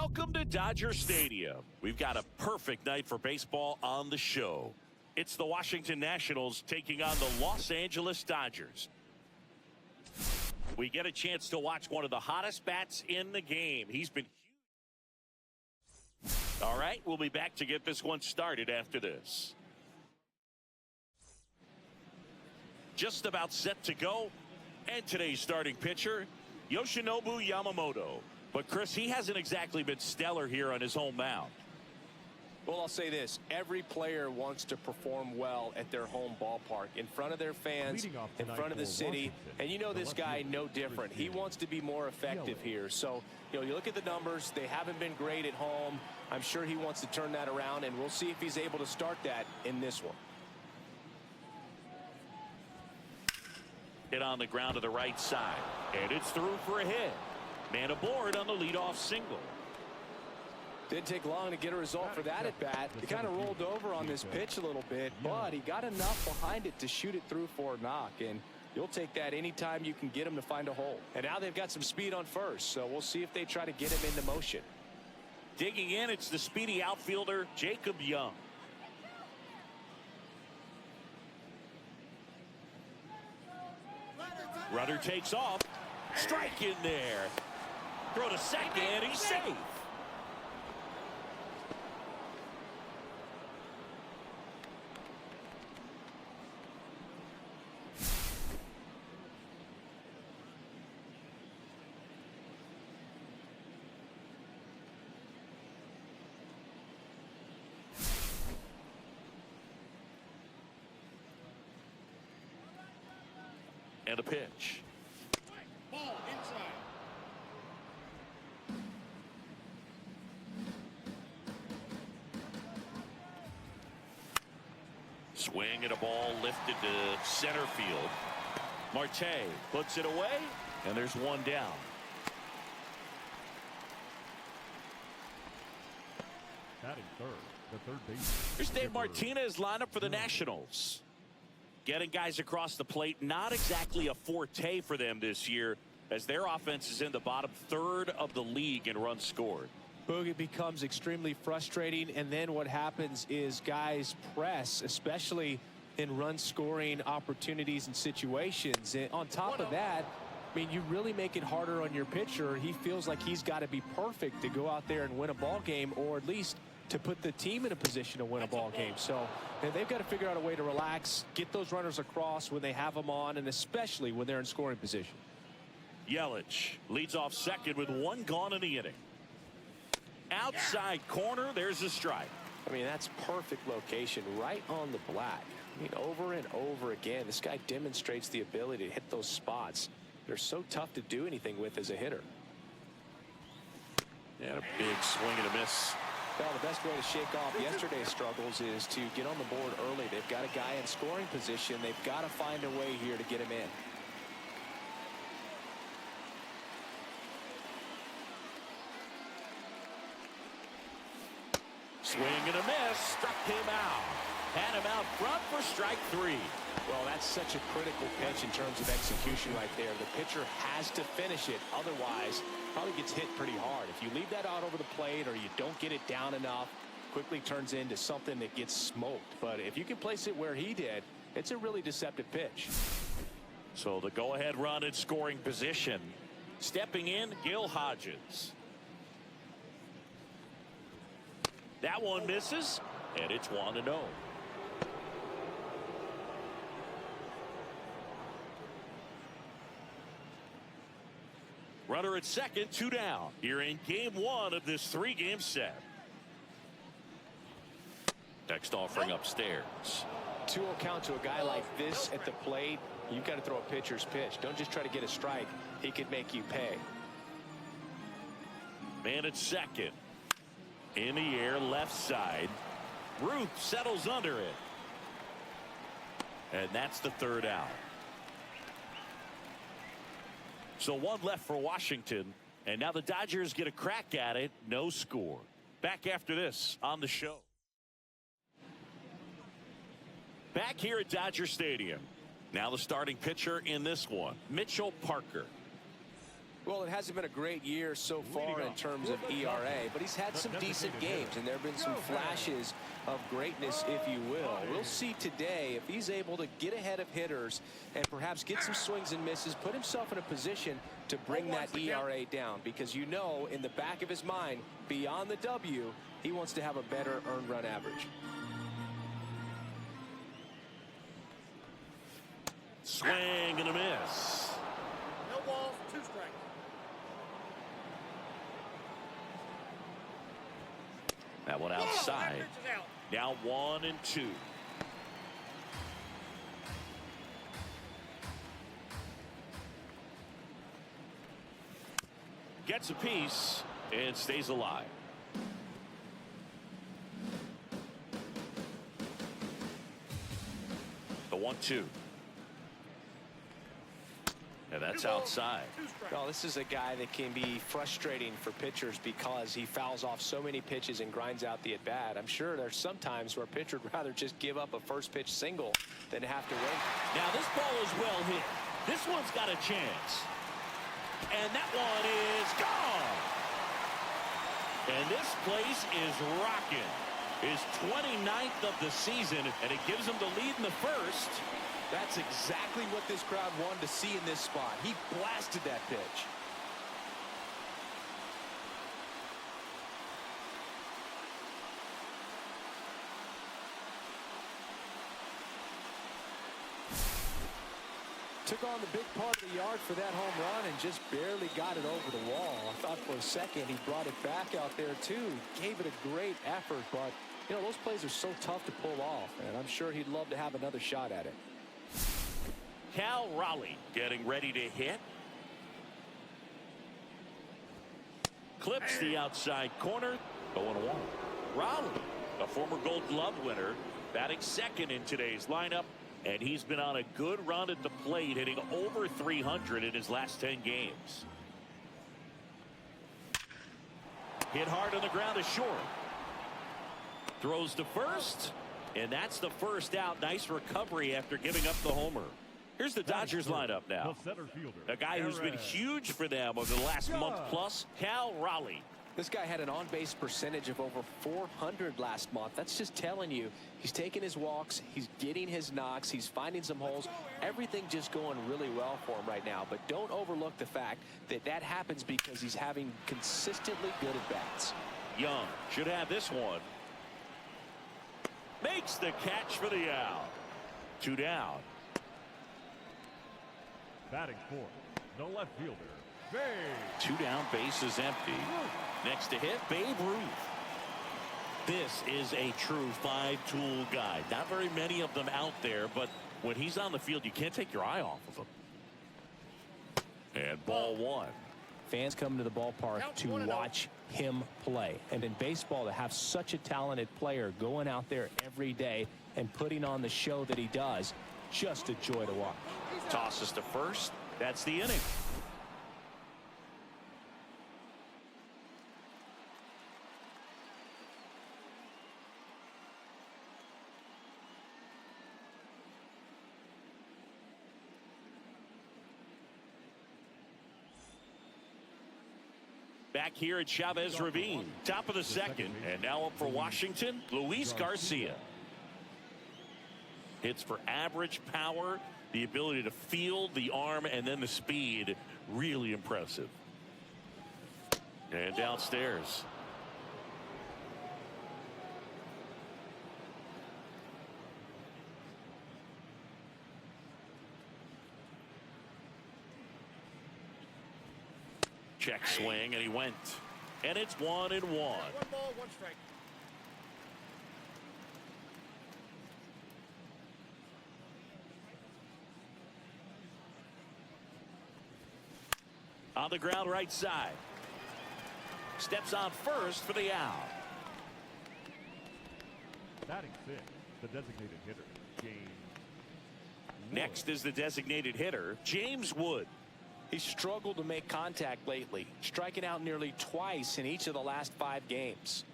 Welcome to Dodger Stadium. We've got a perfect night for baseball on the show. It's the Washington Nationals taking on the Los Angeles Dodgers. We get a chance to watch one of the hottest bats in the game. He's been huge. All right, we'll be back to get this one started after this. Just about set to go. And today's starting pitcher, Yoshinobu Yamamoto. But, Chris, he hasn't exactly been stellar here on his home mound. Well, I'll say this. Every player wants to perform well at their home ballpark, in front of their fans, in front of the city. And you know this guy no different. He wants to be more effective here. So, you look at the numbers. They haven't been great at home. I'm sure he wants to turn that around, and we'll see if he's able to start that in this one. Hit on the ground to the right side. And it's through for a hit. Man aboard on the leadoff single. Didn't take long to get a result for that at bat. He kind of rolled over on this pitch a little bit, but he got enough behind it to shoot it through for a knock. And you'll take that anytime you can get him to find a hole. And now they've got some speed on first, so we'll see if they try to get him into motion. Digging in, it's the speedy outfielder, Jacob Young. Runner takes off. Strike in there. Throw to second, and he's safe. And a pitch. Ball inside. Swing and a ball lifted to center field. Marte puts it away, and there's one down. Batting third, the third base. Here's Dave Martinez lineup for the Nationals. Getting guys across the plate, not exactly a forte for them this year, as their offense is in the bottom third of the league in runs scored. Boog, it becomes extremely frustrating, and then what happens is guys press, especially in run scoring opportunities and situations. And on top of that, I mean, you really make it harder on your pitcher. He feels like he's got to be perfect to go out there and win a ball game, or at least to put the team in a position to win a ball game. So they've got to figure out a way to relax, get those runners across when they have them on, and especially when they're in scoring position. Yelich leads off second with one gone in the inning. Outside corner, there's a strike. I mean, that's perfect location, right on the black. I mean, over and over again, this guy demonstrates the ability to hit those spots. They're so tough to do anything with as a hitter. And a big swing and a miss. Well, the best way to shake off yesterday's struggles is to get on the board early. They've got a guy in scoring position. They've got to find a way here to get him in. Swing and a miss. Struck him out. Had him out front for strike three. Well, that's such a critical pitch in terms of execution right there. The pitcher has to finish it. Otherwise, probably gets hit pretty hard. If you leave that out over the plate or you don't get it down enough, quickly turns into something that gets smoked. But if you can place it where he did, it's a really deceptive pitch. So the go-ahead run in scoring position. Stepping in, Gil Hodges. That one misses, and it's 1-0. Runner at second, 2 down. Here in game 1 of this 3-game set. Next offering upstairs. 2-0 count to a guy like this at the plate. You've got to throw a pitcher's pitch. Don't just try to get a strike. He could make you pay. Man at second. In the air, left side. Ruth settles under it. And that's the 3rd out. So 1 left for Washington. And now the Dodgers get a crack at it. No score. Back after this on the show. Back here at Dodger Stadium. Now the starting pitcher in this one, Mitchell Parker. Well, it hasn't been a great year so far in terms of ERA, but he's had some decent games, and there have been some flashes of greatness, if you will. We'll see today if he's able to get ahead of hitters and perhaps get some swings and misses, put himself in a position to bring that ERA down, because you know in the back of his mind, beyond the W, he wants to have a better earned run average. Swing and a miss. No balls, 2 strikes. That one outside. Now 1-2. Gets a piece and stays alive. The 1-2. And that's outside. Well, this is a guy that can be frustrating for pitchers because he fouls off so many pitches and grinds out the at-bat. I'm sure there's some times where a pitcher would rather just give up a first pitch single than have to wait. Now this ball is well hit. This one's got a chance. And that one is gone. And this place is rocking. His 29th of the season, and it gives him the lead in the first. That's exactly what this crowd wanted to see in this spot. He blasted that pitch. Took on the big part of the yard for that home run and just barely got it over the wall. I thought for a second he brought it back out there too. Gave it a great effort, but you know, those plays are so tough to pull off, and I'm sure he'd love to have another shot at it. Cal Raleigh getting ready to hit. Clips the outside corner. 0-1. Raleigh, a former Gold Glove winner, batting second in today's lineup, and he's been on a good run at the plate, hitting over 300 in his last 10 games. Hit hard on the ground to short. Throws to first, and that's the first out. Nice recovery after giving up the homer. Here's the Dodgers lineup now. A guy who's been huge for them over the last month plus, Cal Raleigh. This guy had an on-base percentage of over 400 last month. That's just telling you he's taking his walks, he's getting his knocks, he's finding some holes. Everything just going really well for him right now. But don't overlook the fact that that happens because he's having consistently good at-bats. Young should have this one. Makes the catch for the out. 2 down. Batting fourth, the left fielder, Babe. 2 down, base is empty. Next to hit, Babe Ruth. This is a true 5-tool guy. Not very many of them out there, but when he's on the field, you can't take your eye off of him. And ball 1. Fans come to the ballpark to watch him play. And in baseball, to have such a talented player going out there every day and putting on the show that he does, just a joy to watch. Tosses to first. That's the inning. Back here at Chavez Ravine, top of the second, and now up for Washington, Luis Garcia. Hits for average power, the ability to field, the arm, and then the speed. Really impressive. And downstairs. Check swing, and he went. And it's 1-1. 1 ball, 1 strike. On the ground right side. Steps on first for the out. Batting sixth, the designated hitter, James Wood. Next is the designated hitter, James Wood. He's struggled to make contact lately, striking out nearly twice in each of the last 5 games.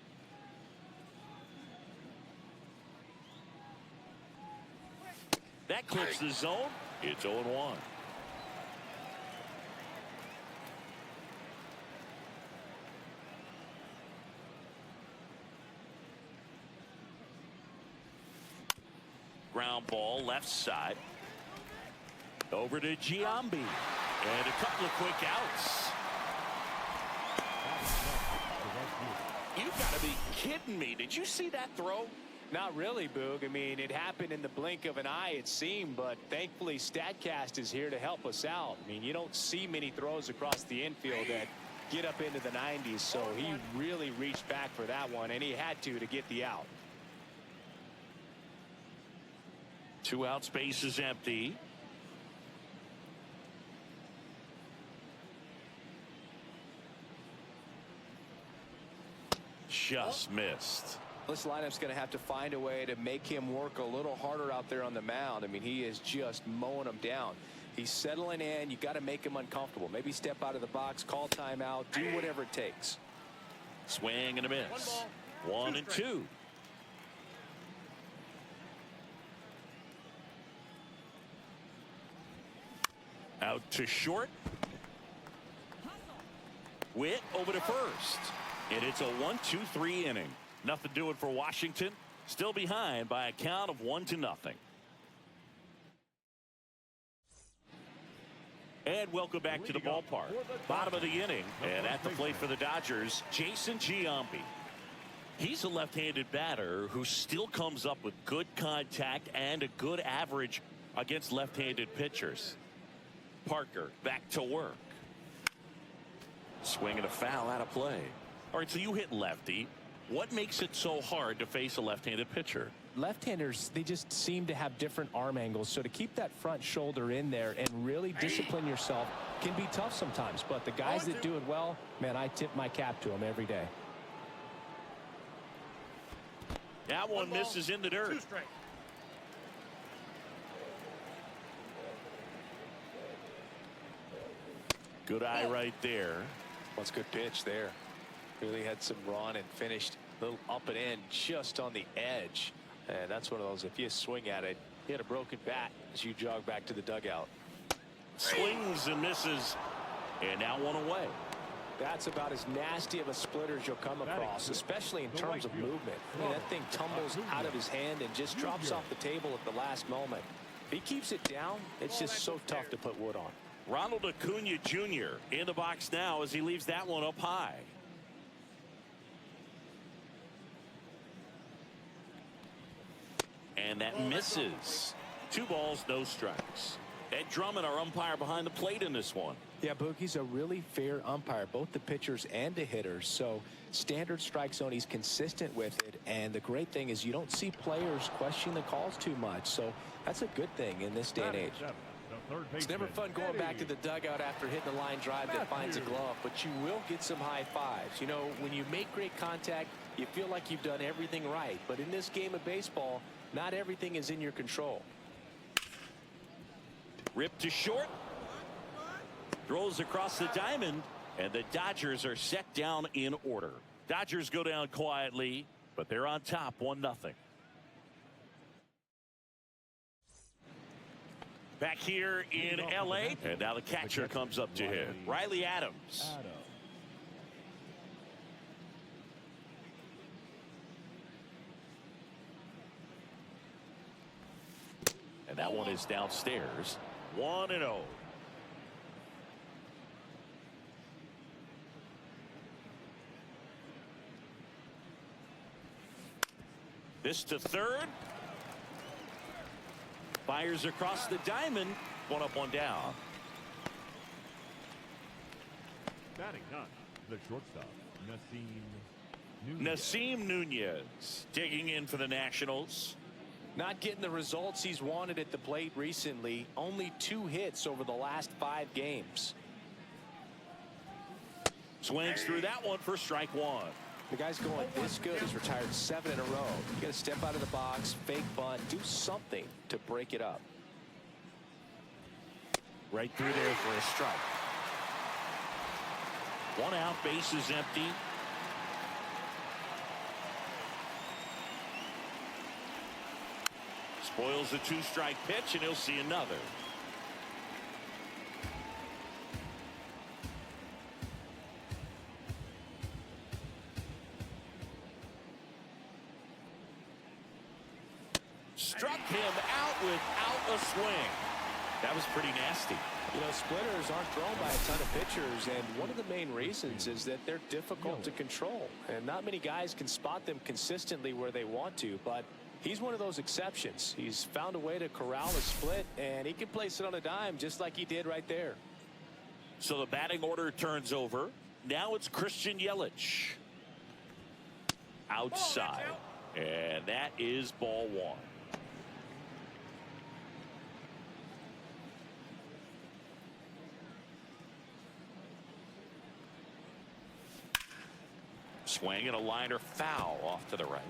That clips the zone. It's 0-1. ground ball left side. Over to Giambi. And a couple of quick outs. You've got to be kidding me. Did you see that throw? Not really, Boog. I mean, it happened in the blink of an eye, it seemed, but thankfully StatCast is here to help us out. I mean, you don't see many throws across the infield that get up into the 90s, so he really reached back for that one, and he had to get the out. 2 out, space is empty. Just missed. This lineup's going to have to find a way to make him work a little harder out there on the mound. I mean, he is just mowing them down. He's settling in. You got to make him uncomfortable. Maybe step out of the box, call timeout, do whatever it takes. Swing and a miss. 1 and 2. Out to short. Witt over to first. And it's a 1-2-3 inning. Nothing doing for Washington. Still behind by a count of 1-0. And welcome back to the ballpark. Bottom of the inning. And at the plate for the Dodgers, Jason Giambi. He's a left-handed batter who still comes up with good contact and a good average against left-handed pitchers. Parker back to work. Swing and a foul out of play. All right, so you hit lefty. What makes it so hard to face a left-handed pitcher? Left-handers, they just seem to have different arm angles, so to keep that front shoulder in there and really discipline yourself can be tough sometimes. But the guys that do it well, man, I tip my cap to them every day. That one misses in the dirt. 2 strikes. Good eye right there. That's a good pitch there. Really had some run and finished a little up and in just on the edge. And that's one of those, if you swing at it, you had a broken bat as you jog back to the dugout. Swings and misses. And now 1 away. That's about as nasty of a splitter as you'll come across, especially in terms of movement. I mean, that thing tumbles out of his hand and just drops off the table at the last moment. If he keeps it down, it's just so tough to put wood on. Ronald Acuna Jr. in the box now as he leaves that one up high. And that misses. 2 balls, no strikes. Ed Drummond, our umpire behind the plate in this one. Yeah, Boogie's a really fair umpire, both the pitchers and the hitters. So standard strike zone, he's consistent with it. And the great thing is you don't see players questioning the calls too much. So that's a good thing in this day and age. It's never fun going back to the dugout after hitting a line drive that finds a glove, but you will get some high fives. You know, when you make great contact, you feel like you've done everything right. But in this game of baseball, not everything is in your control. Ripped to short. Throws across the diamond. And the Dodgers are set down in order. Dodgers go down quietly, but they're on top 1-0. Back here in L.A. And now the catcher comes up to hit. Riley Adams. And that one is downstairs. 1-0. This to third. Fires across the diamond. 1 up, 1 down. Batting ninth, the shortstop, Nasim Nunez digging in for the Nationals. Not getting the results he's wanted at the plate recently. Only 2 hits over the last 5 games. Swings through that one for strike 1. The guy's going this good. He's retired 7 in a row. You got to step out of the box, fake bunt, do something to break it up. Right through there for a strike. 1 out, base is empty. Spoils the 2-strike pitch, and he'll see another. Struck him out without a swing. That was pretty nasty. You know, splitters aren't thrown by a ton of pitchers, and one of the main reasons is that they're difficult to control, and not many guys can spot them consistently where they want to, but he's one of those exceptions. He's found a way to corral a split, and he can place it on a dime just like he did right there. So the batting order turns over. Now it's Christian Yelich. Outside. And that is ball one. Swing and a liner foul off to the right.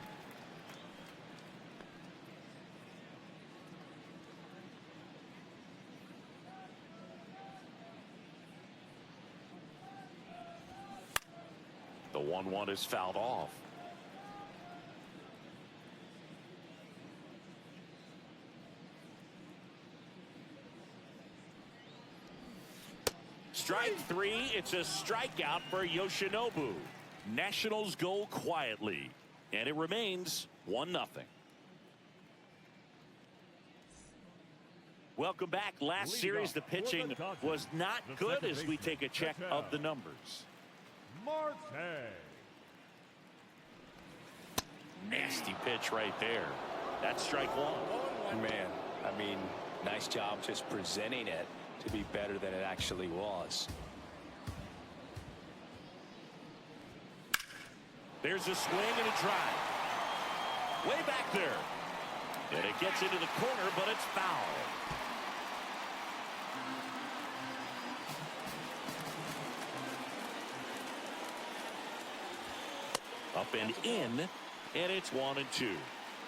The 1-1 is fouled off. Strike three. It's a strikeout for Yoshinobu. Nationals go quietly, and it remains 1-0. Welcome back. Last series, the pitching was not good as we take a check of the numbers. Nasty pitch right there. That's strike one. Man, I mean, nice job just presenting it to be better than it actually was. There's a swing and a drive. Way back there. And it gets into the corner, but it's foul. Up and in, and it's 1-2.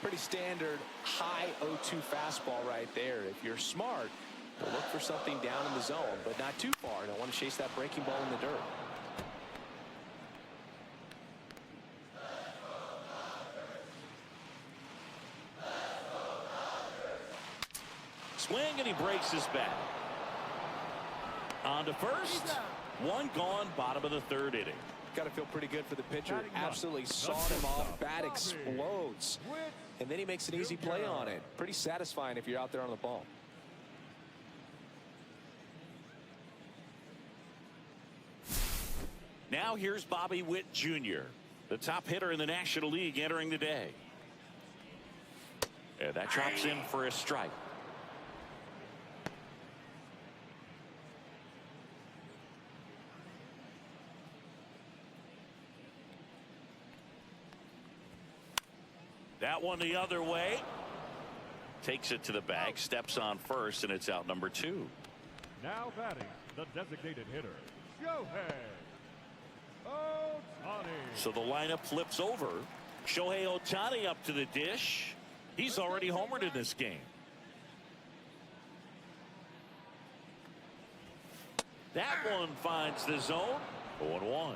Pretty standard high 0-2 fastball right there. If you're smart, you'll look for something down in the zone, but not too far. Don't want to chase that breaking ball in the dirt. Swing, and he breaks his bat. On to first. One gone, bottom of the third inning. Got to feel pretty good for the pitcher. Absolutely sawed him off. Bat explodes. And then he makes an easy play on it. Pretty satisfying if you're out there on the ball. Now here's Bobby Witt Jr., the top hitter in the National League entering the day. And that drops in for a strike. That one the other way. Takes it to the bag, steps on first, and it's out number 2. Now batting, the designated hitter, Shohei Ohtani. So the lineup flips over. Shohei Ohtani up to the dish. He's already homered in this game. That one finds the zone. 0-1.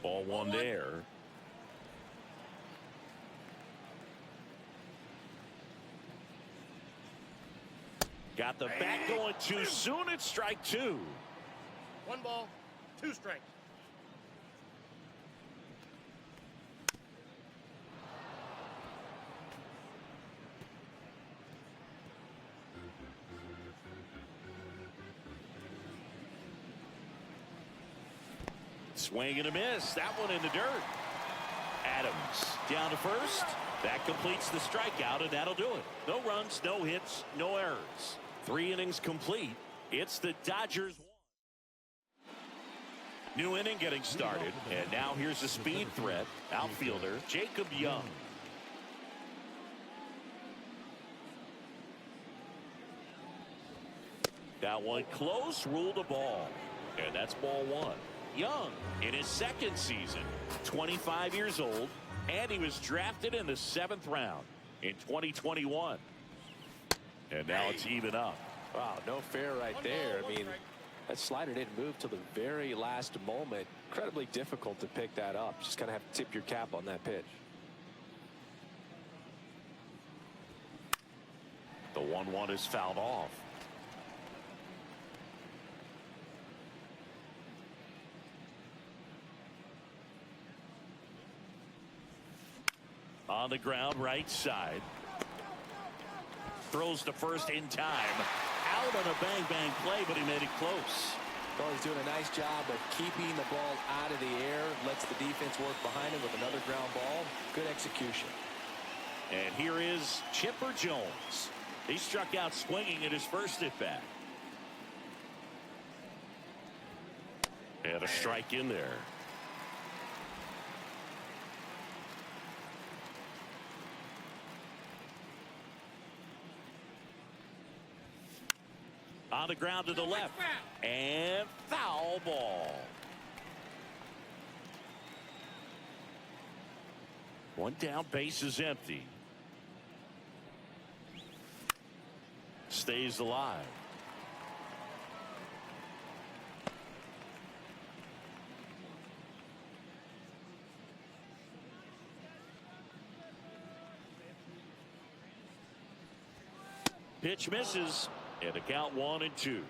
Ball one there. Got the bat going too soon. It's strike 2. 1 ball, 2 strikes. Swing and a miss. That one in the dirt. Adams down to first. That completes the strikeout, and that'll do it. No runs, no hits, no errors. 3 innings complete. It's the Dodgers 1. New inning getting started, and now here's a speed threat. Outfielder Jacob Young. That one close, ruled a ball, and that's ball 1. Young in his second season, 25 years old, and he was drafted in the 7th round in 2021. And now it's even up. Wow, no fair right there. I mean, that slider didn't move till the very last moment. Incredibly difficult to pick that up. Just kind of have to tip your cap on that pitch. The 1-1 is fouled off. On the ground, right side. Throws to first in time. Out on a bang-bang play, but he made it close. Well, he's doing a nice job of keeping the ball out of the air. Lets the defense work behind him with another ground ball. Good execution. And here is Chipper Jones. He struck out swinging in his first at-bat. And a strike in there. On the ground to the left. And foul ball. One down, base is empty. Stays alive. Pitch misses. And a count 1-2.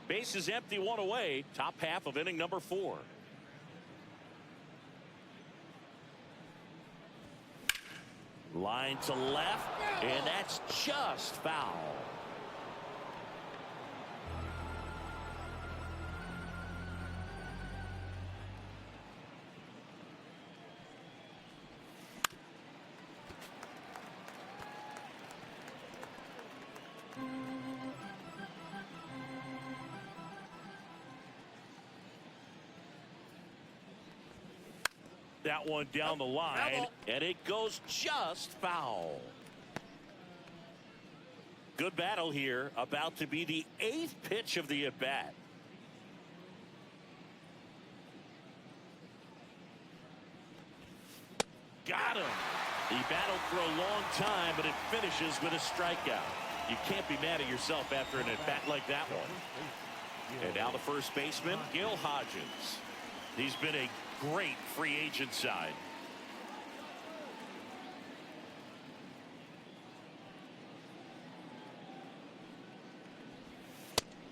Base is empty, one away. Top half of inning number 4. Line to left, and that's just foul. That one down the line, and it goes just foul. Good battle here, about to be the 8th pitch of the at-bat. Got him. He battled for a long time, but it finishes with a strikeout. You can't be mad at yourself after an at-bat like that one. And now the first baseman, Gil Hodges. He's been a great free agent side.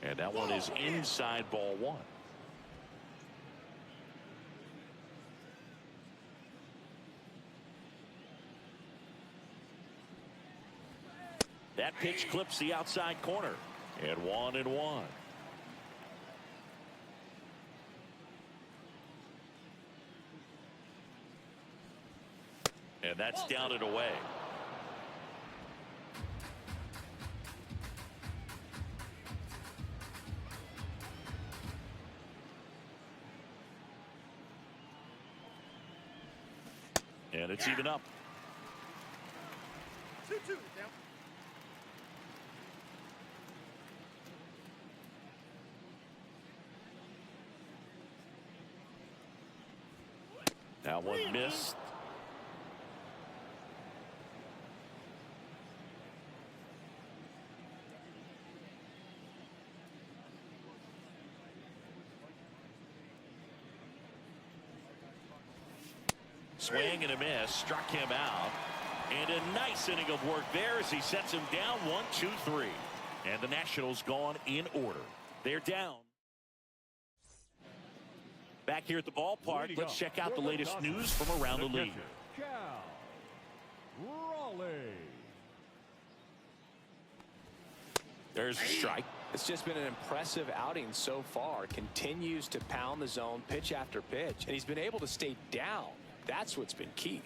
And that one is inside ball 1. That pitch clips the outside corner. And 1-1. And that's down and away. And it's even up. 2-2 down. That one missed. Swing and a miss, struck him out. And a nice inning of work there as he sets him down 1-2-3. And the Nationals gone in order. They're down. Back here at the ballpark, let's check out the latest news from around the league. There's a strike. It's just been an impressive outing so far. Continues to pound the zone pitch after pitch, and he's been able to stay down. That's what's been key.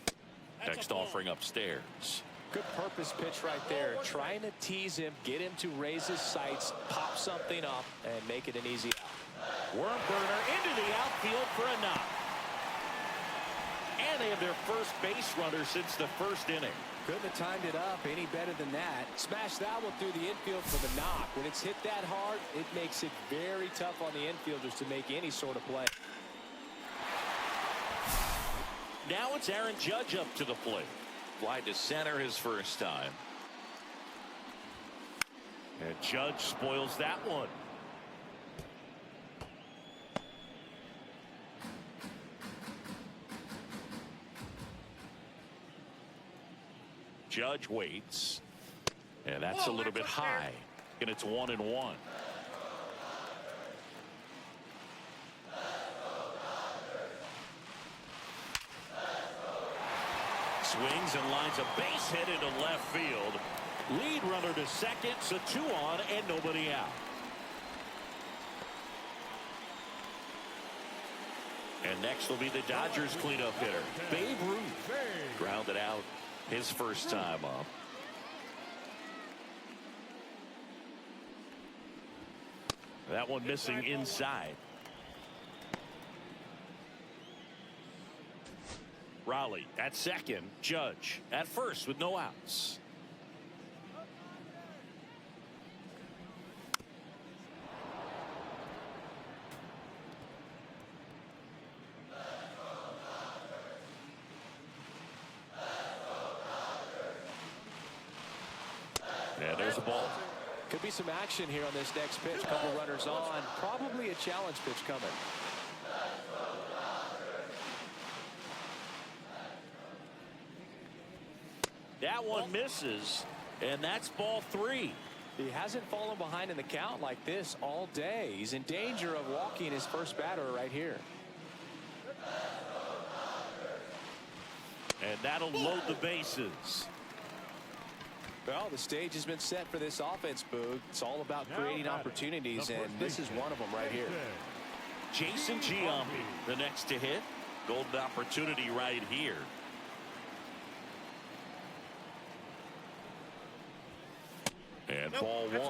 Next offering upstairs. Good purpose pitch right there. Trying to tease him, get him to raise his sights, pop something up, and make it an easy out. Worm burner into the outfield for a knock. And they have their first base runner since the first inning. Couldn't have timed it up any better than that. Smash that one through the infield for the knock. When it's hit that hard, it makes it very tough on the infielders to make any sort of play. Now it's Aaron Judge up to the plate. Fly to center his first time. And Judge spoils that one. Judge waits. And that's a little bit high. And it's 1-1. Swings and lines a base hit into left field. Lead runner to second, so 2 on and nobody out. And next will be the Dodgers cleanup hitter, Babe Ruth. Grounded out his first time up. That one missing inside. Raleigh at second, Judge at first with no outs. And there's a ball. Could be some action here on this next pitch. Couple runners on. Probably a challenge pitch coming. That one misses, and that's ball 3. He hasn't fallen behind in the count like this all day. He's in danger of walking his first batter right here. And that'll load the bases. Well, the stage has been set for this offense, Boog. It's all about creating opportunities, and this is one of them right here. Jason Giambi, the next to hit. Golden opportunity right here. And ball 1.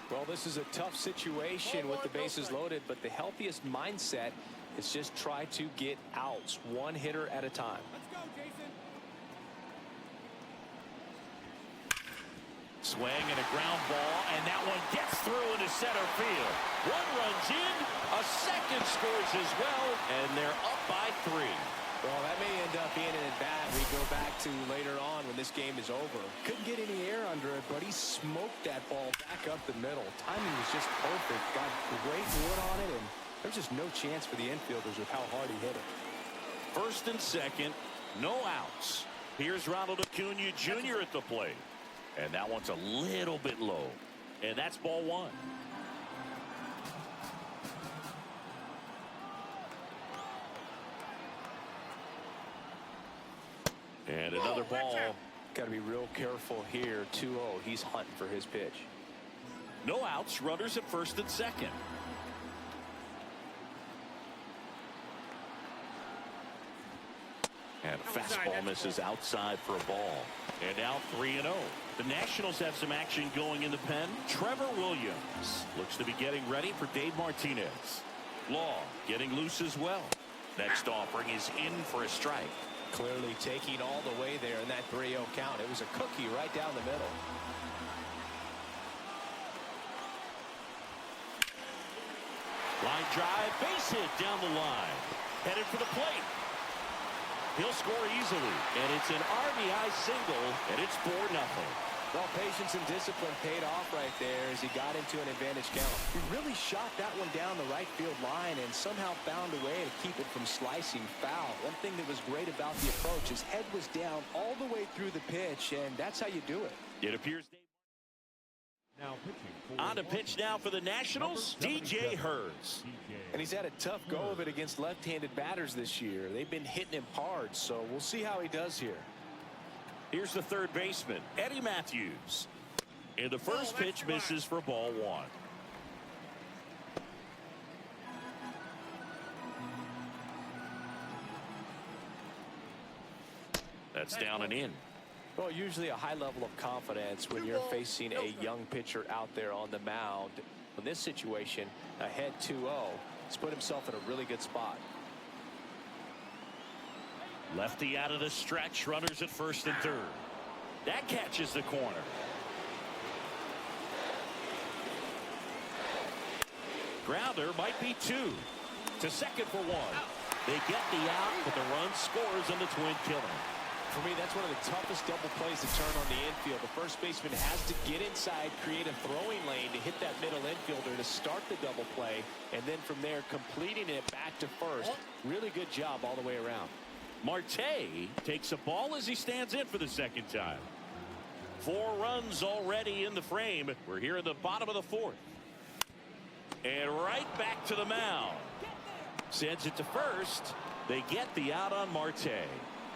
Well, this is a tough situation with the bases loaded, but the healthiest mindset is just try to get outs, one hitter at a time. Let's go, Jason. Swing and a ground ball, and that one gets through into center field. One runs in, a second scores as well, and they're up by 3. Well, that may end up being an at-bat we go back to later on when this game is over. Couldn't get any air under it, but he smoked that ball back up the middle. Timing was just perfect. Got great wood on it, and there's just no chance for the infielders with how hard he hit it. First and second, no outs. Here's Ronald Acuna Jr. at the plate. And that one's a little bit low. And that's ball 1. And another ball. Got to be real careful here. 2-0. He's hunting for his pitch. No outs. Runners at first and second. And a fastball misses outside for a ball. And now 3-0. The Nationals have some action going in the pen. Trevor Williams looks to be getting ready for Dave Martinez. Law getting loose as well. Next offering is in for a strike. Clearly taking all the way there in that 3-0 count. It was a cookie right down the middle. Line drive, base hit down the line. Headed for the plate. He'll score easily, and it's an RBI single, and it's 4-0. Well, patience and discipline paid off right there as he got into an advantage count. He really shot that one down the right field line and somehow found a way to keep it from slicing foul. One thing that was great about the approach, his head was down all the way through the pitch, and that's how you do it. It appears Now pitching on to pitch now for the Nationals, DJ Hurts. And he's had a tough go of it against left-handed batters this year. They've been hitting him hard, so we'll see how he does here. Here's the third baseman, Eddie Matthews. And the first pitch misses for ball 1. That's down and in. Well, usually a high level of confidence when you're facing a young pitcher out there on the mound. In this situation, ahead 2-0, he's put himself in a really good spot. Lefty out of the stretch, runners at first and third. That catches the corner. Grounder might be 2. To second for 1. They get the out, but the run scores on the twin killer. For me, that's one of the toughest double plays to turn on the infield. The first baseman has to get inside, create a throwing lane to hit that middle infielder to start the double play, and then from there completing it back to first. Really good job all the way around. Marte takes a ball as he stands in for the second time. 4 runs already in the frame. We're here in the bottom of the 4th. And right back to the mound. Sends it to first. They get the out on Marte.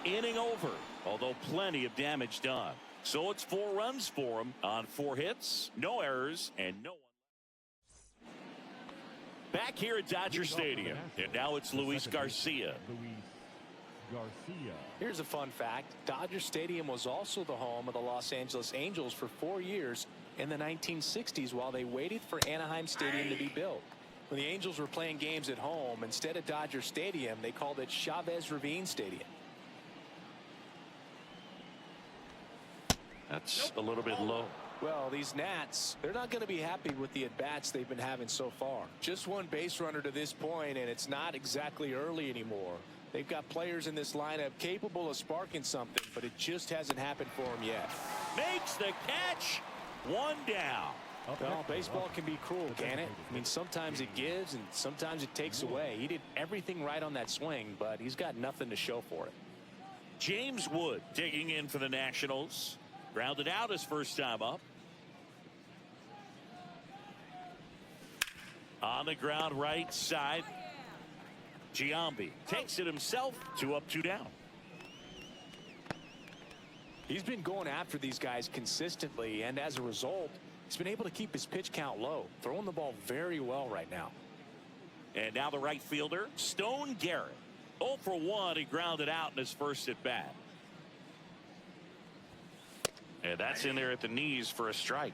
Inning over. although plenty of damage done. So it's 4 runs for him on 4 hits, no errors, and no one. Back here at Dodger Stadium, and now it's Luis Garcia. Here's a fun fact. Dodger Stadium was also the home of the Los Angeles Angels for 4 years in the 1960s while they waited for Anaheim Stadium to be built. When the Angels were playing games at home, instead of Dodger Stadium, they called it Chavez Ravine Stadium. That's a little bit low. Well, these Nats, they're not going to be happy with the at-bats they've been having so far. Just one base runner to this point, and it's not exactly early anymore. They've got players in this lineup capable of sparking something, but it just hasn't happened for them yet. Makes the catch. 1 down. Well, baseball can be cruel, can it? I mean, sometimes it gives and sometimes it takes away. He did everything right on that swing, but he's got nothing to show for it. James Wood digging in for the Nationals. Grounded out his first time up. On the ground right side. Giambi takes it himself. 2 up, 2 down. He's been going after these guys consistently, and as a result, he's been able to keep his pitch count low, throwing the ball very well right now. And now the right fielder, Stone Garrett. 0 for 1. He grounded out in his first at bat. And that's in there at the knees for a strike.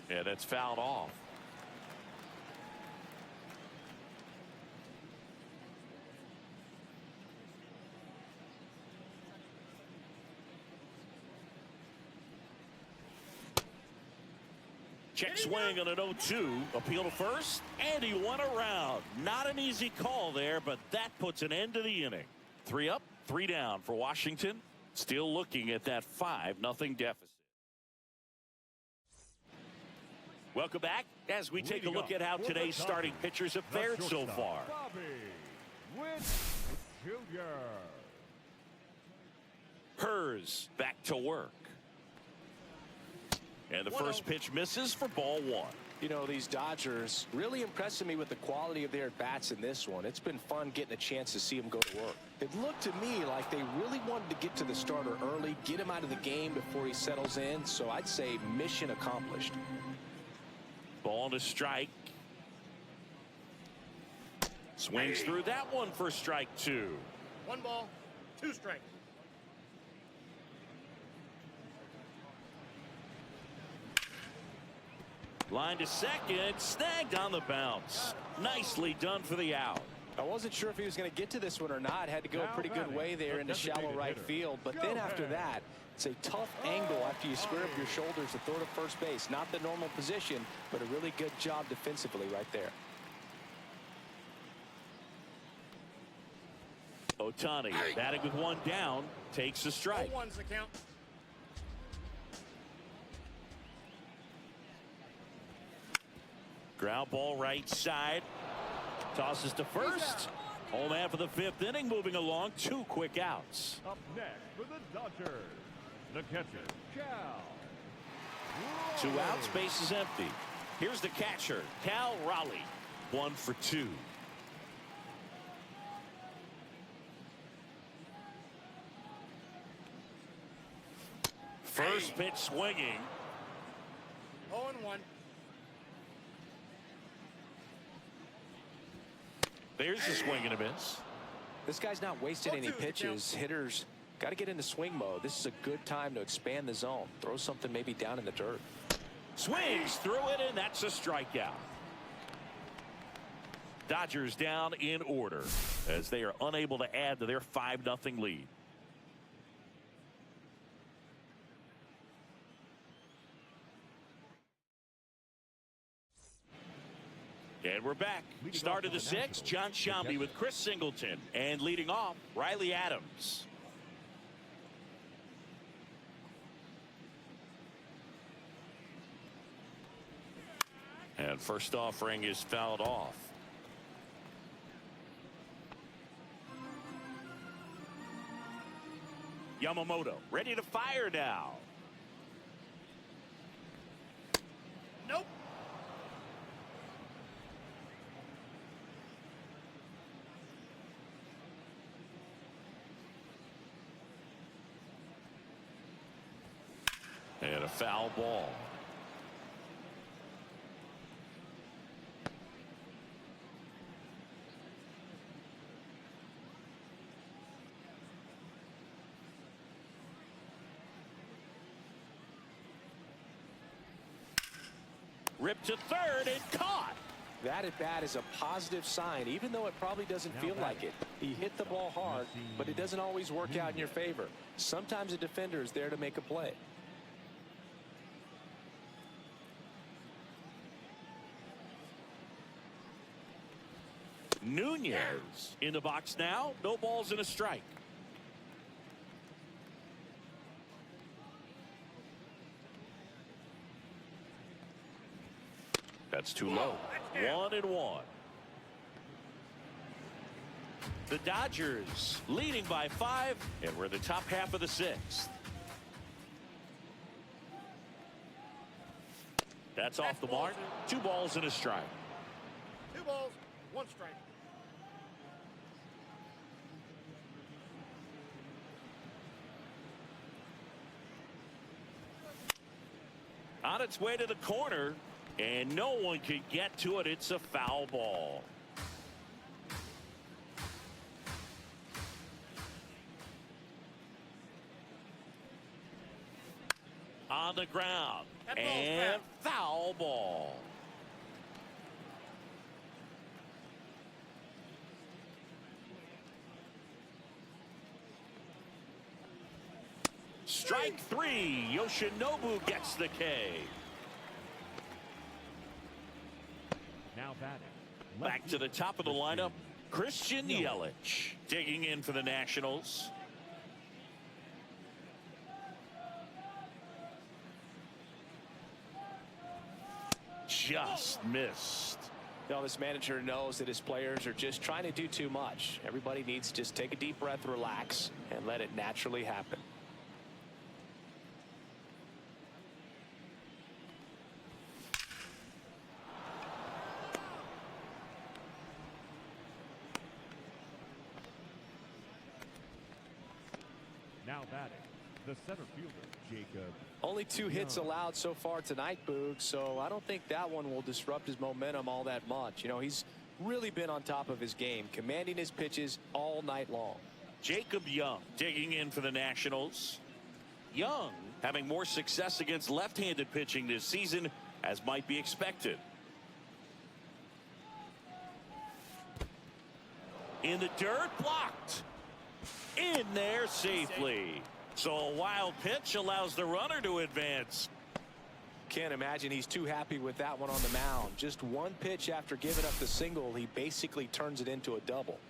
Yeah, that's fouled off. Check swing on an 0-2. Appeal to first, and he won around. Not an easy call there, but that puts an end to the inning. 3 up, 3 down for Washington. Still looking at that 5-0 deficit. Welcome back as we take a look at how today's starting pitchers have fared so far. Hers back to work. And the first pitch misses for ball 1. You know, these Dodgers really impressing me with the quality of their at-bats in this one. It's been fun getting a chance to see them go to work. It looked to me like they really wanted to get to the starter early, get him out of the game before he settles in. So I'd say mission accomplished. Ball to strike. Swings through that one for strike 2. 1 ball, 2 strikes. Line to second, snagged on the bounce. Nicely done for the out. I wasn't sure if he was going to get to this one or not. Had to go a pretty good way there into shallow right field. But then after that, it's a tough angle after you square up your shoulders to throw to first base. Not the normal position, but a really good job defensively right there. Ohtani batting with 1 down, takes a strike. 0-1's the count. Ground ball right side. Tosses to first. Home man for the 5th inning, moving along. 2 quick outs. Up next for the Dodgers, the catcher, Cal. 2 outs, base is empty. Here's the catcher, Cal Raleigh. 1 for 2. First pitch swinging. 0-1. There's the swing and a miss. This guy's not wasting any pitches. Hitters got to get into swing mode. This is a good time to expand the zone. Throw something maybe down in the dirt. Swings through it, and that's a strikeout. Dodgers down in order as they are unable to add to their 5-0 lead. And we're back. Start of the 6th, John Shambi with Chris Singleton. And leading off, Riley Adams. And first offering is fouled off. Yamamoto ready to fire now. Nope. And a foul ball. Ripped to third and caught. That at bat is a positive sign, even though it probably doesn't feel like it. He hit the ball hard, but it doesn't always work out in your favor. Sometimes a defender is there to make a play. Nunez in the box now. No balls and a strike. That's too low. 1-1. The Dodgers leading by 5, and we're in the top half of the 6th. That's off the mark. 2 balls and a strike. 2 balls, 1 strike. On its way to the corner, and no one can get to it. It's a foul ball. On the ground, and foul ball. Strike 3. Yoshinobu gets the K. Now batting. Back to the top of the lineup, Christian Yelich digging in for the Nationals. Just missed. You know, this manager knows that his players are just trying to do too much. Everybody needs to just take a deep breath, relax, and let it naturally happen. Now batting. The center fielder, Jacob. Only 2 hits allowed so far tonight, Boog, so I don't think that one will disrupt his momentum all that much. You know, he's really been on top of his game, commanding his pitches all night long. Jacob Young digging in for the Nationals. Young having more success against left-handed pitching this season, as might be expected. In the dirt, blocked. In there safely. So a wild pitch allows the runner to advance. Can't imagine he's too happy with that one on the mound. Just 1 pitch after giving up the single, he basically turns it into a double.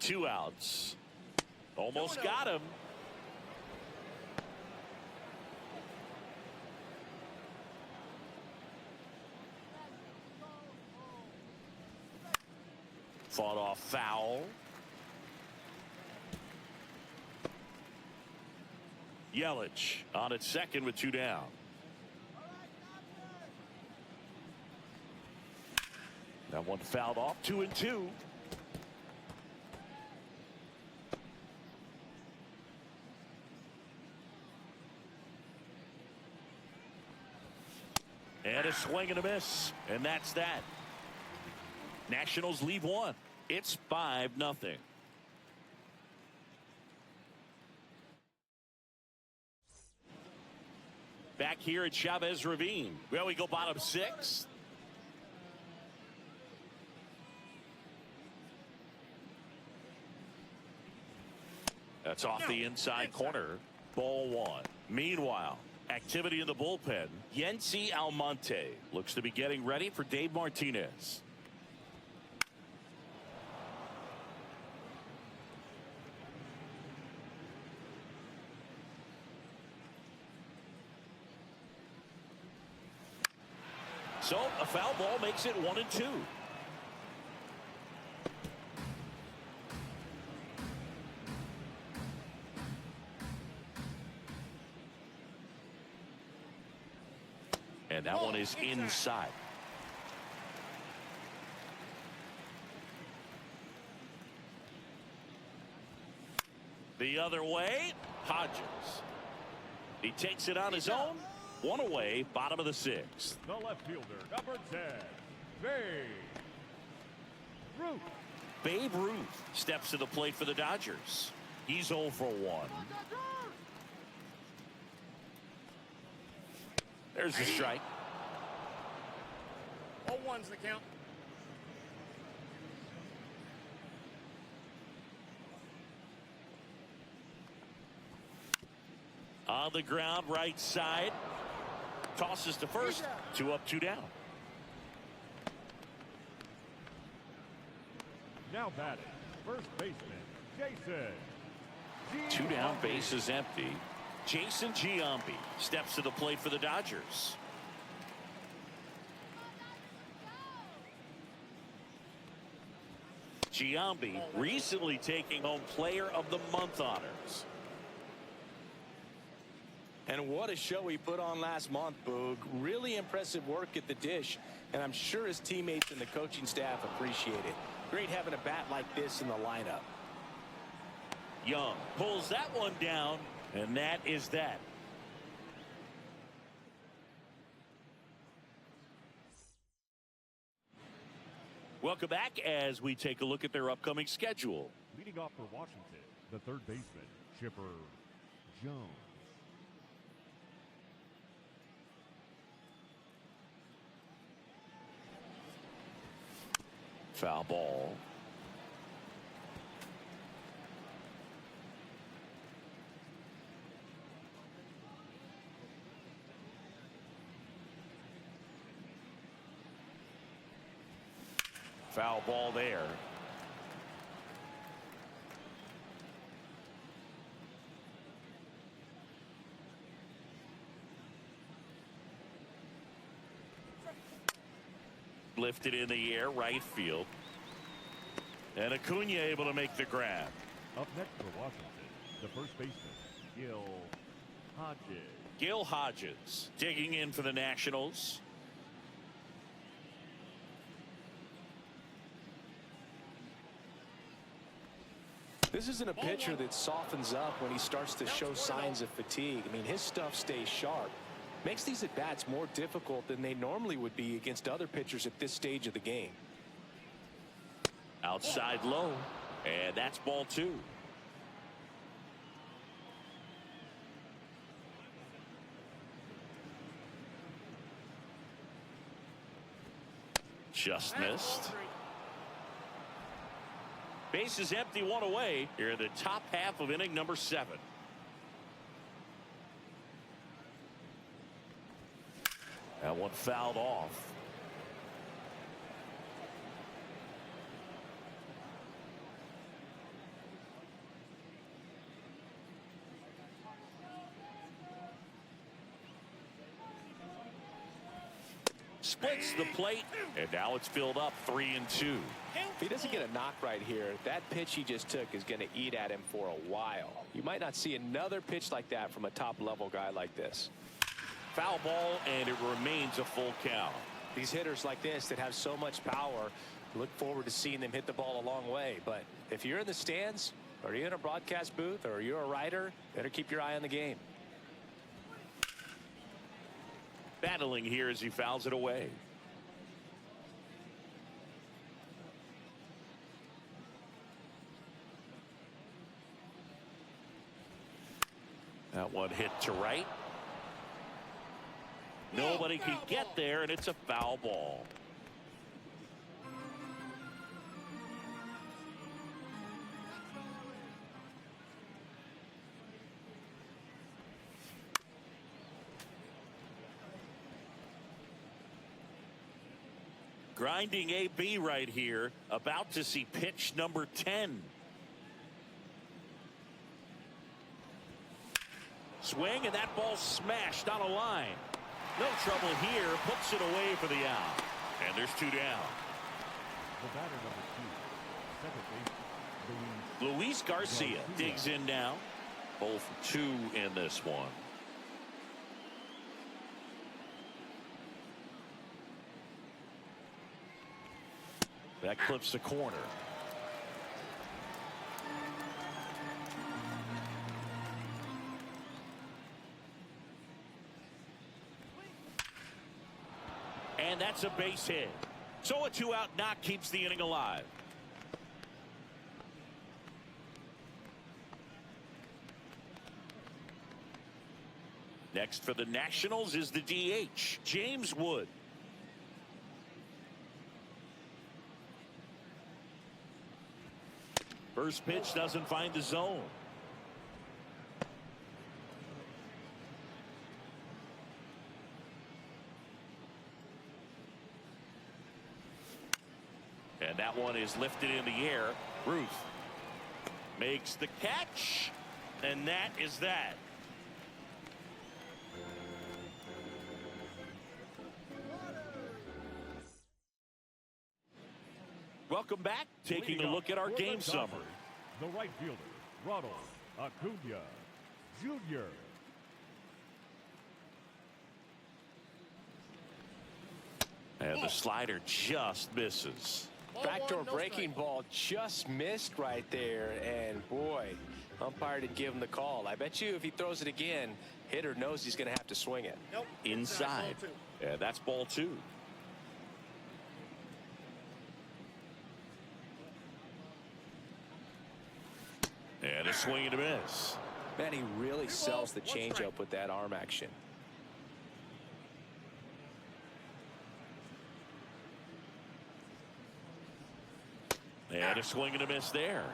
2 outs. Almost got him. Fought off foul. Yelich on at second with 2 down. That one fouled off. 2-2. And a swing and a miss. And that's that. Nationals leave 1. It's 5-0. Back here at Chavez Ravine. Well, we go bottom 6. That's off the inside corner. Ball 1. Meanwhile, activity in the bullpen. Yency Almonte looks to be getting ready for Dave Martinez. So a foul ball makes it 1-2. And that one is inside. The other way, Hodges. He takes it on his own. One away, bottom of the sixth. The left fielder, number 10, Babe Ruth. Babe Ruth steps to the plate for the Dodgers. He's 0 for 1. There's the strike. 0-1's the count. On the ground, right side. Tosses to first. 2 up, 2 down. Now batting, first baseman, Jason. 2 down, base is empty. Jason Giambi steps to the plate for the Dodgers. Giambi recently taking home Player of the Month honors. And what a show he put on last month, Boog. Really impressive work at the dish, and I'm sure his teammates and the coaching staff appreciate it. Great having a bat like this in the lineup. Young pulls that one down, and that is that. Welcome back as we take a look at their upcoming schedule. Leading off for Washington, the third baseman, Chipper Jones. Foul ball. Foul ball there. Lifted in the air, right field. And Acuna able to make the grab. Up next for Washington, the first baseman, Gil Hodges. Gil Hodges digging in for the Nationals. This isn't a pitcher that softens up when he starts to show signs of fatigue. I mean, his stuff stays sharp. Makes these at-bats more difficult than they normally would be against other pitchers at this stage of the game. Outside low, and that's ball 2. Just missed. Base is empty, 1 away here in the top half of inning number 7. That one fouled off. Splits the plate, and now it's filled up 3-2. If he doesn't get a knock right here, that pitch he just took is going to eat at him for a while. You might not see another pitch like that from a top-level guy like this. Foul ball, and it remains a full count. These hitters like this that have so much power, look forward to seeing them hit the ball a long way. But if you're in the stands, or you're in a broadcast booth, or you're a writer, better keep your eye on the game. Battling here as he fouls it away. That one hit to right. Nobody can get there, and it's a foul ball. Grinding AB right here, about to see pitch number 10. Swing, and that ball smashed on a line. No trouble here, puts it away for the out. And there's 2 down. The batter number 2, second baseman, Luis Garcia digs in now. 0 for 2 in this one. That clips the corner. And that's a base hit. So a 2-out knock keeps the inning alive. Next for the Nationals is the DH, James Wood. First pitch doesn't find the zone. And that one is lifted in the air. Ruth makes the catch, and that is that. Welcome back. Taking a look at our game summary. The right fielder, Ronald Acuna Jr. And the slider just misses. Backdoor breaking ball just missed right there, and boy, umpire didn't give him the call. I bet you if he throws it again, hitter knows he's going to have to swing it. Nope. Inside. Yeah, that's ball 2. And a swing and a miss. Man, he really sells the changeup with that arm action. And a swing and a miss there.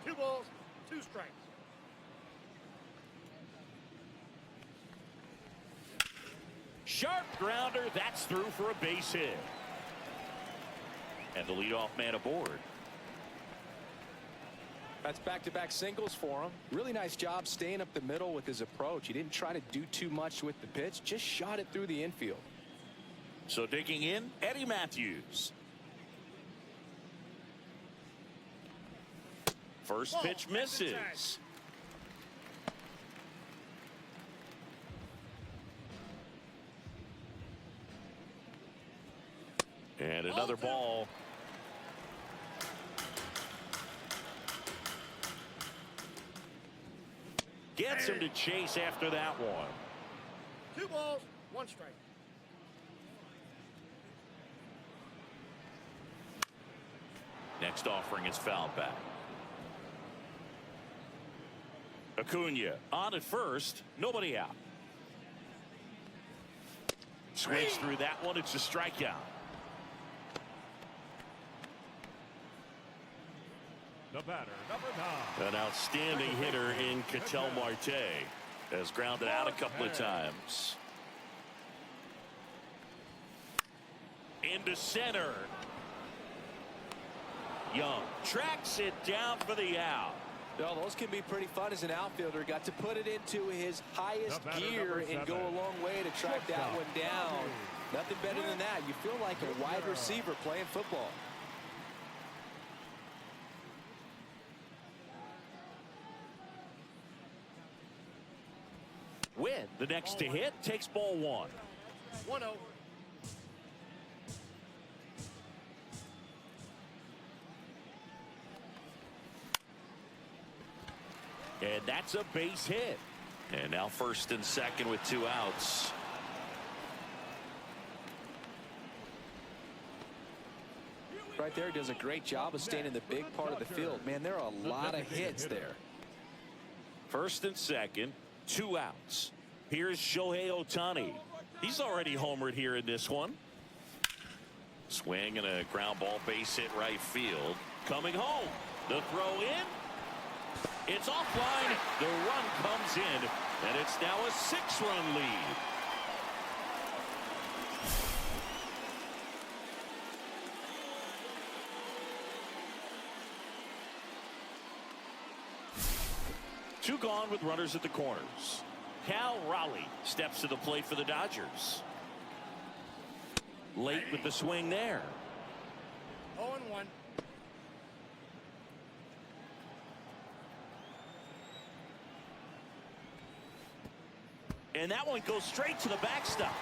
2 balls, 2 strikes. Sharp grounder. That's through for a base hit. And the leadoff man aboard. That's back-to-back singles for him. Really nice job staying up the middle with his approach. He didn't try to do too much with the pitch, just shot it through the infield. So digging in, Eddie Matthews. First pitch misses. And another ball. Gets him to chase after that one. 2 balls, 1 strike. Next offering is fouled back. Acuna on at first, nobody out. Swings through that one. It's a strikeout. The batter, number 9. An outstanding hitter in Ketel Marte has grounded out a couple of times. Into center. Young tracks it down for the out. No, those can be pretty fun as an outfielder. Got to put it into his highest gear and go a long way to track that one down. Nothing better than that. You feel like a wide receiver playing football. Win, the next to hit, takes ball 1. 1-0. And that's a base hit. And now first and second with 2 outs. Right there, does a great job of staying in the big part of the field. Man, there are a lot of hits there. First and second, 2 outs. Here's Shohei Ohtani. He's already homered here in this one. Swing and a ground ball base hit right field. Coming home. The throw in. It's offline. The run comes in, and it's now a 6-run lead. Two gone with runners at the corners. Cal Raleigh steps to the plate for the Dodgers. Late with the swing there. 0-1. And that one goes straight to the backstop.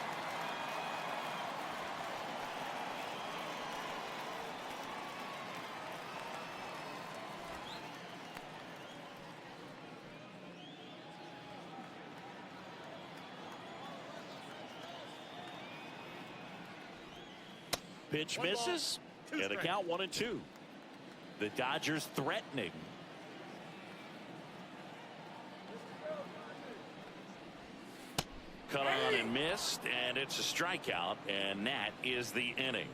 Pitch One ball, misses. two And the strikes. count 1-2. The Dodgers threatening. Cut on and missed, and it's a strikeout, and that is the inning.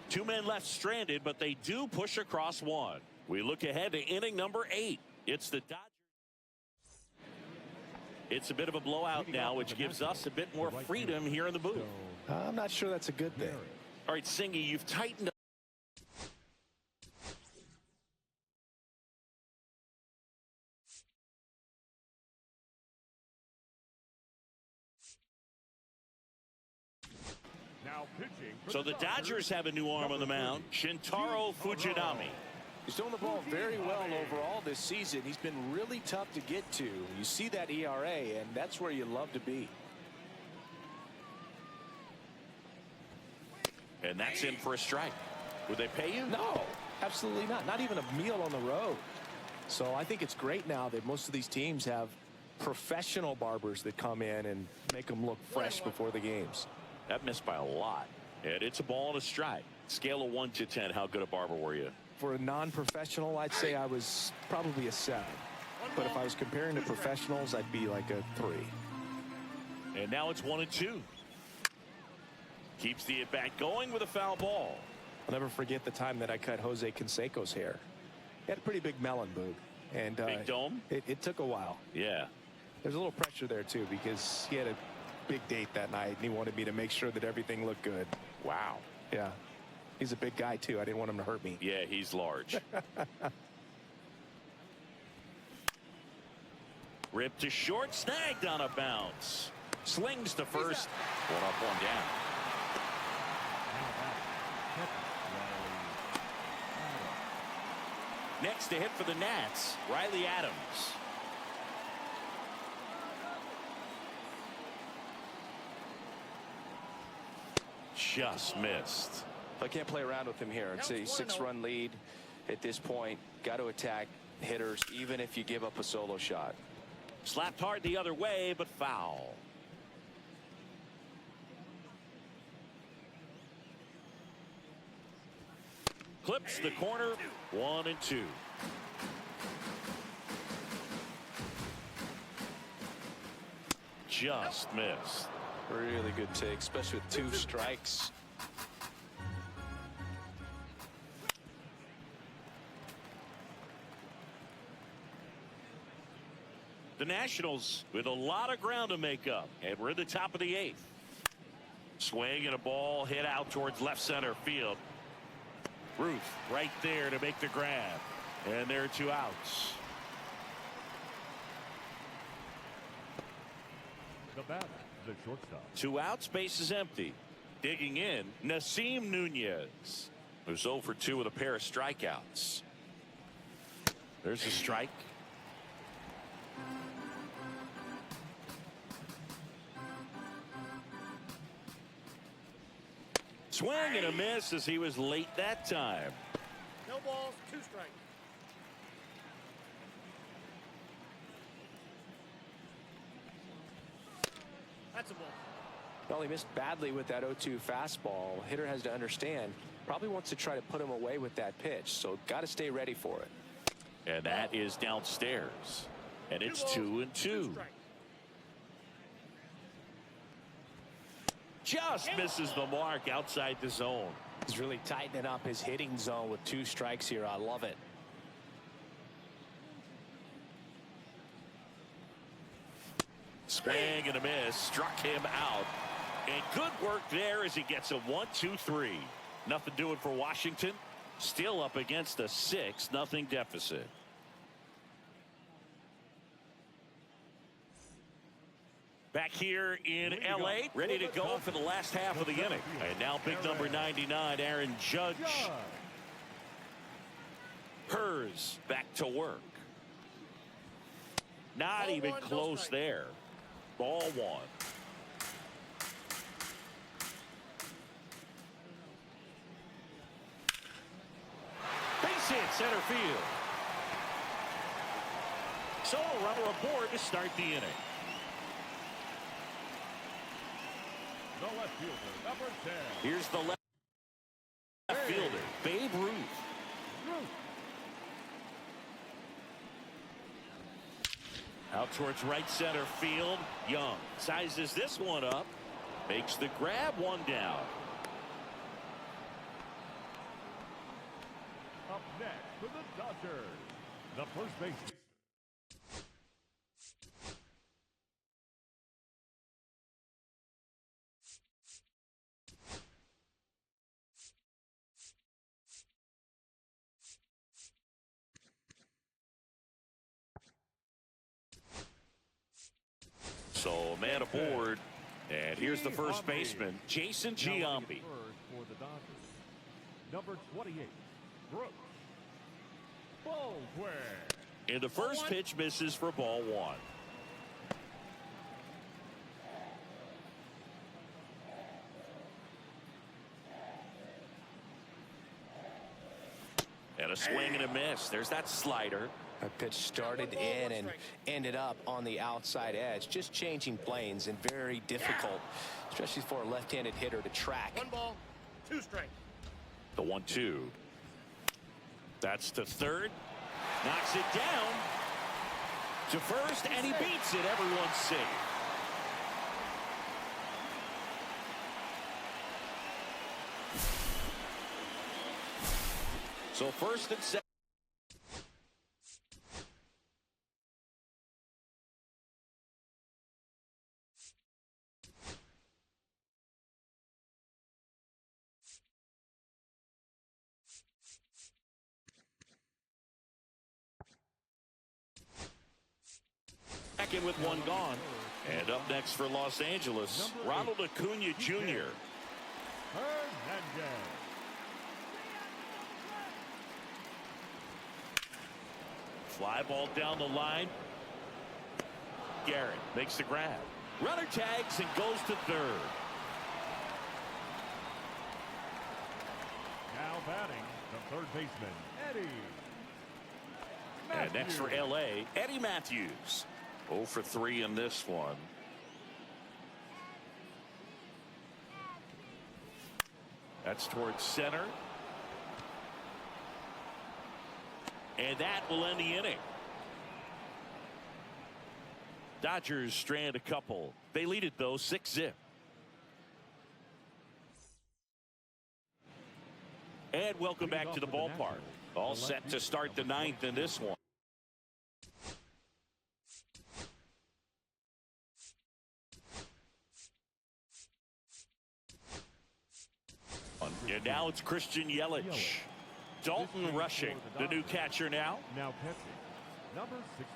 2 men left stranded, but they do push across one. We look ahead to inning number 8. It's the Dodgers. It's a bit of a blowout now, which gives us a bit more freedom here in the booth. I'm not sure that's a good thing. All right, Singy, you've tightened up. Now pitching. for So the Dodgers have a new arm on the mound, Shintaro Fujinami. He's throwing the ball very well overall this season. He's been really tough to get to. You see that ERA, and that's where you love to be. And that's in for a strike. Would they pay you? No, absolutely not. Not even a meal on the road. So I think it's great now that most of these teams have professional barbers that come in and make them look fresh before the games. That missed by a lot. And it's a ball and a strike. Scale of 1 to 10, how good a barber were you? For a non-professional, I'd say I was probably a 7. But if I was comparing to professionals, I'd be like a 3. And now it's 1-2. Keeps the at-bat going with a foul ball. I'll never forget the time that I cut Jose Canseco's hair. He had a pretty big melon, Boog. And Big dome? It took a while. Yeah. There's a little pressure there, too, because he had a big date that night, and he wanted me to make sure that everything looked good. Wow. Yeah. He's a big guy, too. I didn't want him to hurt me. Yeah, he's large. Ripped to short, snagged on a bounce. Slings to first. One up, one down. Next to hit for the Nats, Riley Adams. Just missed. I can't play around with him here. It's a 6-run lead at this point. Got to attack hitters, even if you give up a solo shot. Slapped hard the other way, but foul. Clips the corner, 1-2. Just missed. Really good take, especially with 2 strikes. The Nationals with a lot of ground to make up, and we're in the top of the 8th. Swing and a ball hit out towards left center field. Ruth right there to make the grab, and there are 2 outs. The batter, the shortstop. 2 outs, base is empty. Digging in, Nasim Nunez, who's 0 for 2 with a pair of strikeouts. There's a strike. Swing and a miss as he was late that time. No balls, 2 strikes. That's a ball. Well, he missed badly with that 0-2 fastball. Hitter has to understand, probably wants to try to put him away with that pitch, so got to stay ready for it. And that is downstairs. And it's 2-2. Just misses the mark outside the zone. He's really tightening up his hitting zone with 2 strikes here. I love it. Swing and a miss, struck him out. And good work there as he gets a 1-2-3. Nothing doing for Washington. Still up against a 6-0 deficit. Back here in L.A., ready to go for the last half of the inning. And now big number 99, Aaron Judge. Hers back to work. Not even close there. Ball 1. Base hit center field. So a runner aboard to start the inning. The left fielder, number 10. Here's the left. fielder, Babe Ruth. Out towards right center field. Young sizes this one up. Makes the grab, one down. Up next for the Dodgers, the first baseman. So a man aboard, and here's the first baseman, Jason Giambi. For the Dodgers, number 28, Brooks Baldwin. And the first pitch misses for ball one. And a swing and a miss. There's that slider. That pitch started in and ended up on the outside edge, just changing planes, and very difficult, especially for a left-handed hitter to track. 1 ball, 2 strikes. The 1-2. That's to third. Knocks it down to first, and he beats it. Everyone's safe. So first and second. Second with one gone. And up next for Los Angeles, Ronald Acuna Jr. Hernandez. Fly ball down the line. Garrett makes the grab. Runner tags and goes to third. Now batting, the third baseman, Eddie And next for L.A., Eddie Matthews. 0 for 3 in this one. That's towards center. And that will end the inning. Dodgers strand a couple. They lead it, though, 6-0. And welcome back to the ballpark. All set to start the ninth in this one. And now it's Christian Yelich. Dalton rushing, the new catcher now. Now pitching, number 6.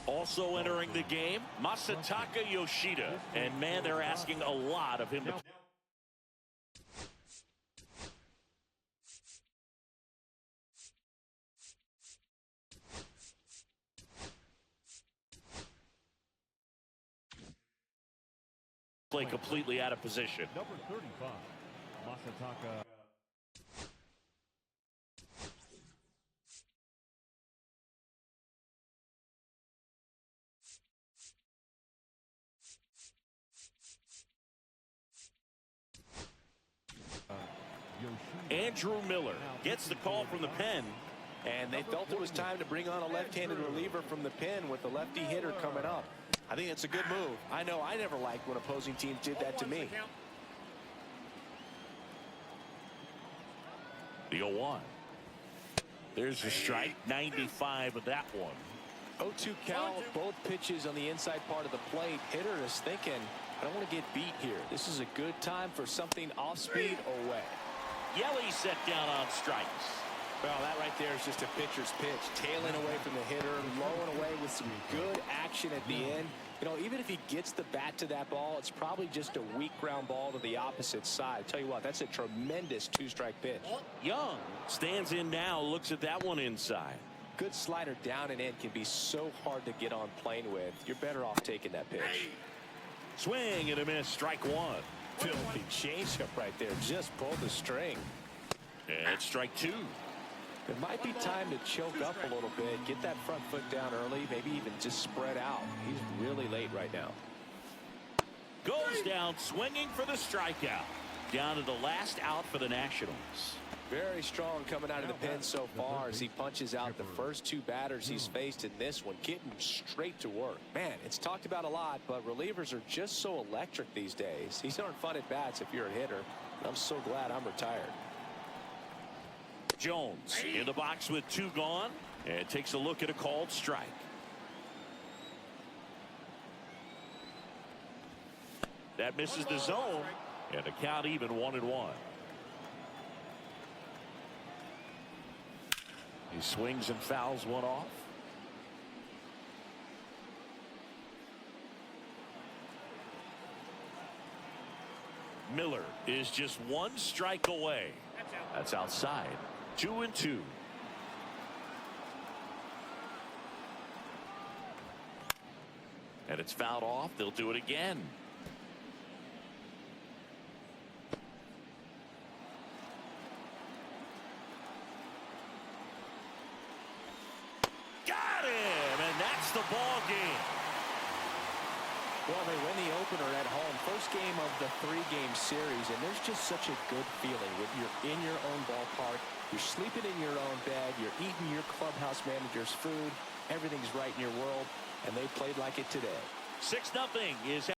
Also entering the game, Masataka Yoshida. And man, they're asking a lot of him to play completely out of position. Number 35, Masataka. Andrew Miller gets the call from the pen. And they felt it was time to bring on a left-handed reliever from the pen with the lefty hitter coming up. I think it's a good move. I know I never liked when opposing teams did that to me. The 0-1. There's a strike, 95 of that one. 0-2 count, both pitches on the inside part of the plate. Hitter is thinking, I don't want to get beat here. This is a good time for something off speed or away. Yelly set down on strikes. Well, that right there is just a pitcher's pitch. Tailing away from the hitter, lowing away with some good action at the end. You know, even if he gets the bat to that ball, it's probably just a weak ground ball to the opposite side. Tell you what, that's a tremendous two-strike pitch. Young stands in now, looks at that one inside. Good slider down and in can be so hard to get on plane with. You're better off taking that pitch. Swing and a miss, strike one. Filthy changeup right there, just pulled the string. And strike two. It might be time to choke up a little bit, get that front foot down early, maybe even just spread out. He's really late right now. Goes down swinging for the strikeout. Down to the last out for the Nationals. Very strong coming out of the pen so far as he punches out the first two batters he's faced in this one, getting straight to work. Man, it's talked about a lot, but relievers are just so electric these days. These aren't fun at bats if you're a hitter. I'm so glad I'm retired. Jones in the box with two gone and takes a look at a called strike. That misses the zone and the count even 1-1. He swings and fouls one off. Miller is just one strike away. That's outside. 2-2. And it's fouled off. They'll do it again. Got him, and that's the ball game. Well, they win the opener at home. First game of the three-game series, and there's just such a good feeling when you're in your own ballpark. You're sleeping in your own bed. You're eating your clubhouse manager's food. Everything's right in your world, and they played like it today. 6-0 is